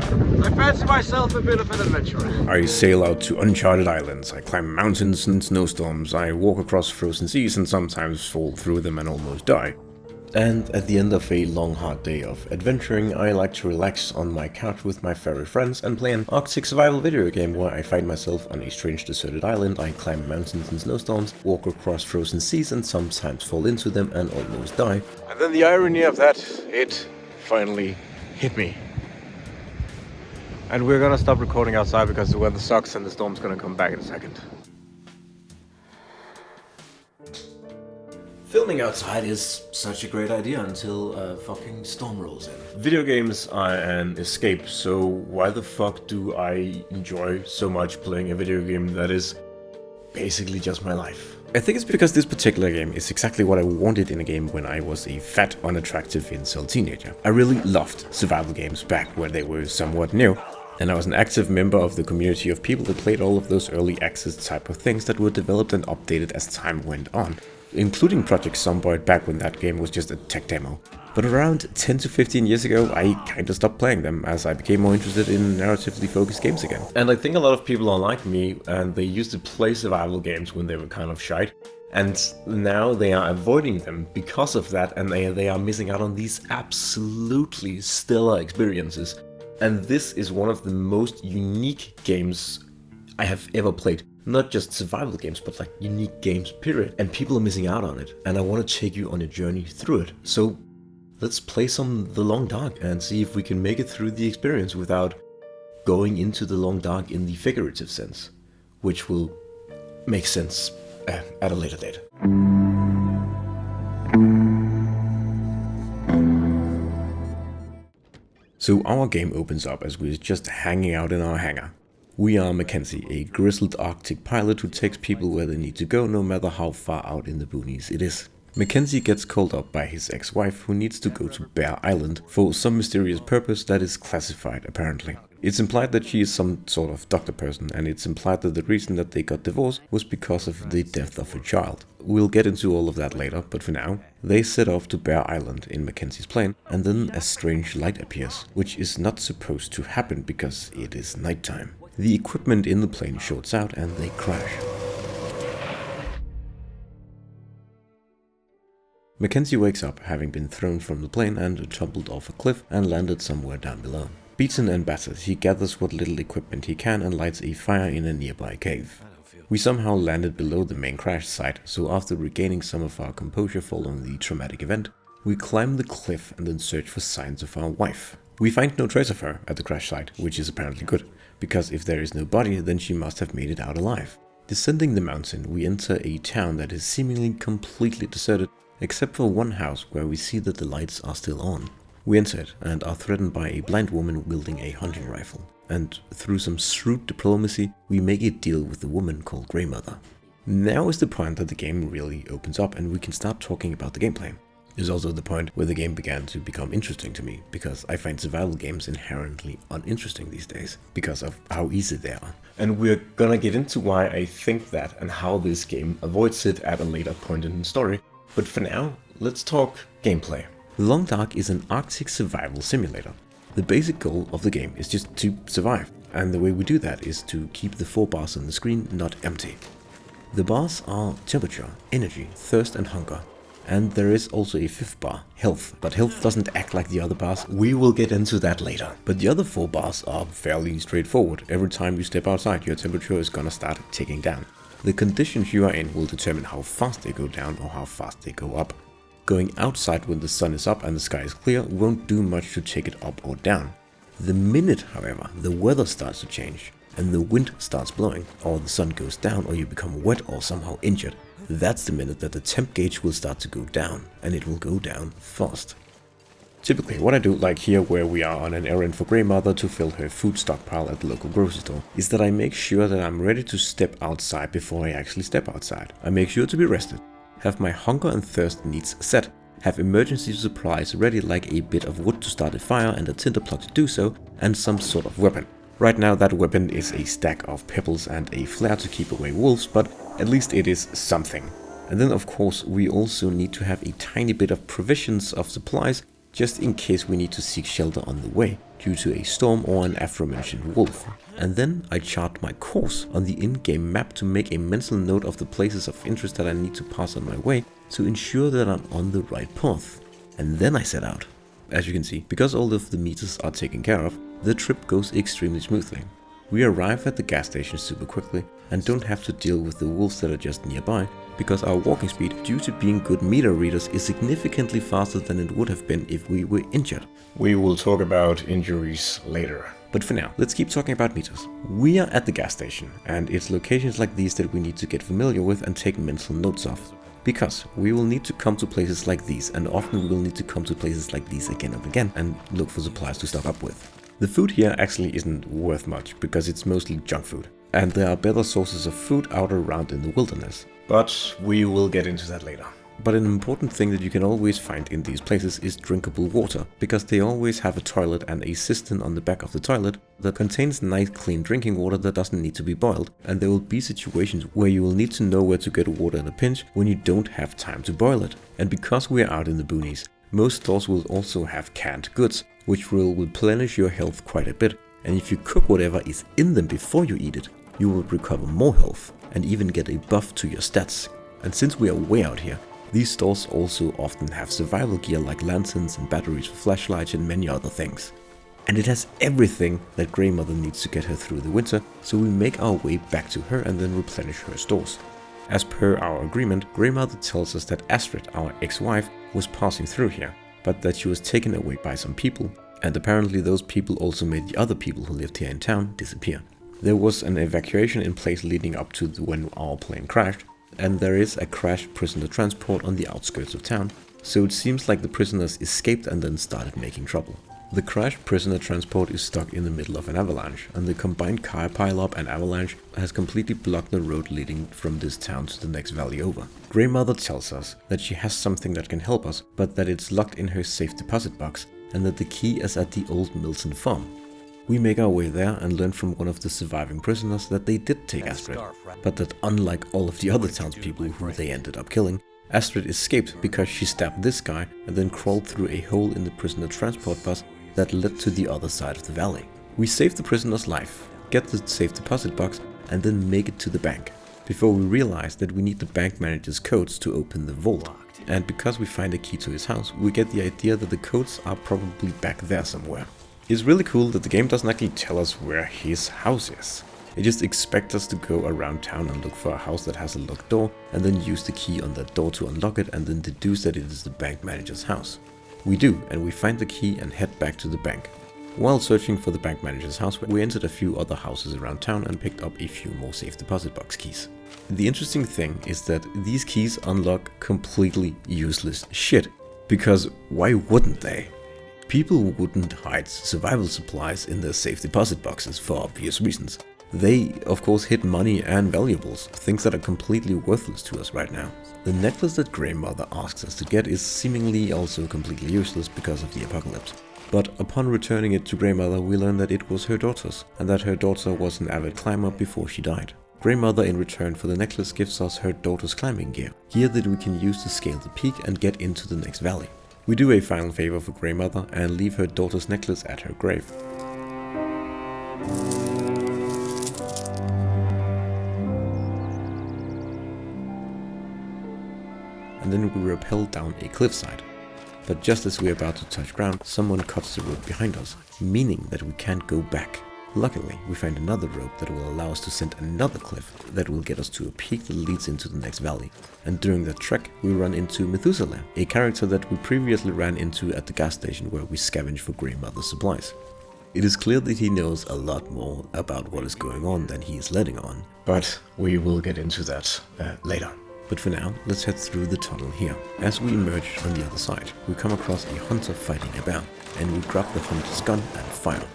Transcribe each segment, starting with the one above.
I fancy myself a bit of an adventurer. I sail out to uncharted islands, I climb mountains and snowstorms, I walk across frozen seas and sometimes fall through them and almost die. And at the end of a long hard day of adventuring, I like to relax on my couch with my furry friends and play an Arctic survival video game where I find myself on a strange deserted island, I climb mountains and snowstorms, walk across frozen seas and sometimes fall into them and almost die. And then the irony of that, it finally hit me. And we're gonna stop recording outside because the weather sucks and the storm's gonna come back in a second. Filming outside is such a great idea until a fucking storm rolls in. Video games are an escape, so why the fuck do I enjoy so much playing a video game that is basically just my life? I think it's because this particular game is exactly what I wanted in a game when I was a fat, unattractive incel teenager. I really loved survival games back when they were somewhat new. And I was an active member of the community of people that played all of those early access type of things that were developed and updated as time went on, including Project Zomboid back when that game was just a tech demo. But around 10 to 15 years ago, I kinda stopped playing them as I became more interested in narratively focused games again. And I think a lot of people are like me, and they used to play survival games when they were kind of shite. And now they are avoiding them because of that, and they are missing out on these absolutely stellar experiences. And this is one of the most unique games I have ever played. Not just survival games, but like unique games, period. And people are missing out on it. And I want to take you on a journey through it. So let's play some The Long Dark and see if we can make it through the experience without going into the long dark in the figurative sense, which will make sense at a later date. So our game opens up as we're just hanging out in our hangar. We are Mackenzie, a grizzled Arctic pilot who takes people where they need to go no matter how far out in the boonies it is. Mackenzie gets called up by his ex-wife who needs to go to Bear Island for some mysterious purpose that is classified apparently. It's implied that she is some sort of doctor person, and it's implied that the reason that they got divorced was because of the death of her child. We'll get into all of that later, but for now, they set off to Bear Island in Mackenzie's plane, and then a strange light appears, which is not supposed to happen because it is nighttime. The equipment in the plane shorts out and they crash. Mackenzie wakes up having been thrown from the plane and tumbled off a cliff and landed somewhere down below. Beaten and battered, he gathers what little equipment he can and lights a fire in a nearby cave. We somehow landed below the main crash site, so after regaining some of our composure following the traumatic event, we climb the cliff and then search for signs of our wife. We find no trace of her at the crash site, which is apparently good, because if there is no body, then she must have made it out alive. Descending the mountain, we enter a town that is seemingly completely deserted, except for one house where we see that the lights are still on. We enter it and are threatened by a blind woman wielding a hunting rifle, and through some shrewd diplomacy, we make a deal with the woman called Greymother. Now is the point that the game really opens up and we can start talking about the gameplay. It's also the point where the game began to become interesting to me, because I find survival games inherently uninteresting these days, because of how easy they are. And we're gonna get into why I think that and how this game avoids it at a later point in the story, but for now, let's talk gameplay. The Long Dark is an Arctic survival simulator. The basic goal of the game is just to survive, and the way we do that is to keep the 4 bars on the screen not empty. The bars are temperature, energy, thirst and hunger. And there is also a 5th bar, health, but health doesn't act like the other bars. We will get into that later. But the other 4 bars are fairly straightforward. Every time you step outside, your temperature is gonna start ticking down. The conditions you are in will determine how fast they go down or how fast they go up. Going outside when the sun is up and the sky is clear won't do much to take it up or down. The minute, however, the weather starts to change and the wind starts blowing, or the sun goes down, or you become wet or somehow injured, that's the minute that the temp gauge will start to go down, and it will go down fast. Typically, what I do, like here where we are on an errand for Greymother to fill her food stockpile at the local grocery store, is that I make sure that I'm ready to step outside before I actually step outside. I make sure to be rested, have my hunger and thirst needs set, have emergency supplies ready like a bit of wood to start a fire and a tinder plug to do so, and some sort of weapon. Right now that weapon is a stack of pebbles and a flare to keep away wolves, but at least it is something. And then of course we also need to have a tiny bit of provisions of supplies just in case we need to seek shelter on the way due to a storm or an aforementioned wolf. And then I chart my course on the in-game map to make a mental note of the places of interest that I need to pass on my way to ensure that I'm on the right path. And then I set out. As you can see, because all of the meters are taken care of, the trip goes extremely smoothly. We arrive at the gas station super quickly and don't have to deal with the wolves that are just nearby, because our walking speed, due to being good meter readers, is significantly faster than it would have been if we were injured. We will talk about injuries later. But for now, let's keep talking about meters. We are at the gas station, and it's locations like these that we need to get familiar with and take mental notes of. Because we will need to come to places like these, and often we will need to come to places like these again and again and look for supplies to stock up with. The food here actually isn't worth much, because it's mostly junk food, and there are better sources of food out around in the wilderness. But we will get into that later. But an important thing that you can always find in these places is drinkable water, because they always have a toilet and a cistern on the back of the toilet that contains nice clean drinking water that doesn't need to be boiled, and there will be situations where you will need to know where to get water in a pinch when you don't have time to boil it. And because we are out in the boonies, most stores will also have canned goods, which will replenish your health quite a bit, and if you cook whatever is in them before you eat it, you will recover more health and even get a buff to your stats. And since we are way out here, these stores also often have survival gear like lanterns and batteries for flashlights and many other things. And it has everything that Grey Mother needs to get her through the winter, so we make our way back to her and then replenish her stores. As per our agreement, Grey Mother tells us that Astrid, our ex-wife, was passing through here, but that she was taken away by some people, and apparently those people also made the other people who lived here in town disappear. There was an evacuation in place leading up to when our plane crashed, and there is a crashed prisoner transport on the outskirts of town, so it seems like the prisoners escaped and then started making trouble. The crashed prisoner transport is stuck in the middle of an avalanche, and the combined car pileup and avalanche has completely blocked the road leading from this town to the next valley over. Grey Mother tells us that she has something that can help us, but that it's locked in her safe deposit box, and that the key is at the old Milton farm. We make our way there and learn from one of the surviving prisoners that they did take Astrid, but that unlike all of the other townspeople who they ended up killing, Astrid escaped because she stabbed this guy and then crawled through a hole in the prisoner transport bus that led to the other side of the valley. We save the prisoner's life, get the safe deposit box, and then make it to the bank, before we realize that we need the bank manager's codes to open the vault. And because we find a key to his house, we get the idea that the codes are probably back there somewhere. It's really cool that the game doesn't actually tell us where his house is. It just expects us to go around town and look for a house that has a locked door, and then use the key on that door to unlock it, and then deduce that it is the bank manager's house. We do, and we find the key and head back to the bank. While searching for the bank manager's house, we entered a few other houses around town and picked up a few more safe deposit box keys. The interesting thing is that these keys unlock completely useless shit, because why wouldn't they? People wouldn't hide survival supplies in their safe deposit boxes for obvious reasons. They, of course, hid money and valuables, things that are completely worthless to us right now. The necklace that Grey Mother asks us to get is seemingly also completely useless because of the apocalypse. But upon returning it to Grey Mother, we learn that it was her daughter's, and that her daughter was an avid climber before she died. Grey Mother, in return for the necklace, gives us her daughter's climbing gear that we can use to scale the peak and get into the next valley. We do a final favor for Grey Mother and leave her daughter's necklace at her grave. And then we rappel down a cliffside. But just as we're about to touch ground, someone cuts the rope behind us, meaning that we can't go back. Luckily, we find another rope that will allow us to send another cliff that will get us to a peak that leads into the next valley. And during that trek, we run into Methuselah, a character that we previously ran into at the gas station where we scavenge for Grey Mother's supplies. It is clear that he knows a lot more about what is going on than he is letting on. But we will get into that later. But for now, let's head through the tunnel here. As we emerge on the other side, we come across a hunter fighting a bear, and we grab the hunter's gun and fire.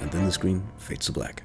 And then the screen fades to black.